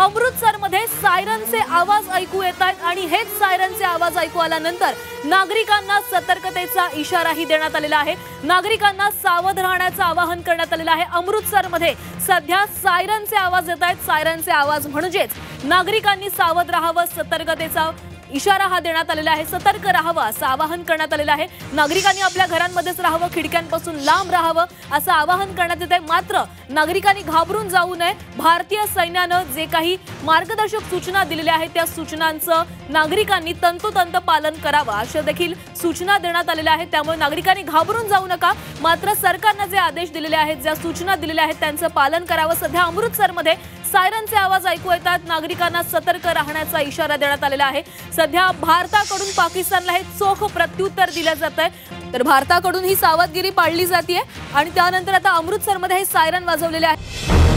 अमृतसरमध्ये सायरनचे आवाज ऐकू येतात आणि हेच सायरनचे आवाज ऐकू आल्यानंतर नागरिकांना सतर्कतेचा इशाराही देण्यात आलेला आहे। नागरिकांना सावध राहण्याचं आवाहन करण्यात आलेलं आहे। अमृतसरमध्ये सध्या सायरनचे आवाज येत आहेत। सायरनचे आवाज म्हणजेच नागरिकांनी सावध राहावं, सतर्कतेचा इशारा हा देण्यात आलेला आहे। सतर्क राहावं असं आवाहन करण्यात आलेलं आहे। नागरिकांनी आपल्या घरांमध्येच राहावं, खिडक्यांपासून लांब राहावं असं आवाहन करण्यात येत आहे। मात्र नागरिकांनी घाबरून जाऊ नये। भारतीय सैन्यानं जे काही मार्गदर्शक सूचना दिलेल्या आहेत त्या सूचनांचं नागरिकांनी तंतोतंत पालन करावं अशा देखील सूचना देण्यात आलेल्या आहेत। त्यामुळे नागरिकांनी घाबरून जाऊ नका, मात्र सरकारने जे आदेश दिलेले आहेत, ज्या सूचना दिलेल्या आहेत त्यांचं पालन करावं। सध्या अमृतसरमध्ये सायरनचे आवाज ऐकू येतात। नागरिकांना सतर्क राहण्याचा इशारा देण्यात आलेला आहे। सध्या भारताकडून पाकिस्तानला हे चोख प्रत्युत्तर दिलं जात आहे, तर भारताकडून ही सावधगिरी पाळली जाते आणि त्यानंतर आता अमृतसरमध्ये हे सायरन वाजवलेले आहे।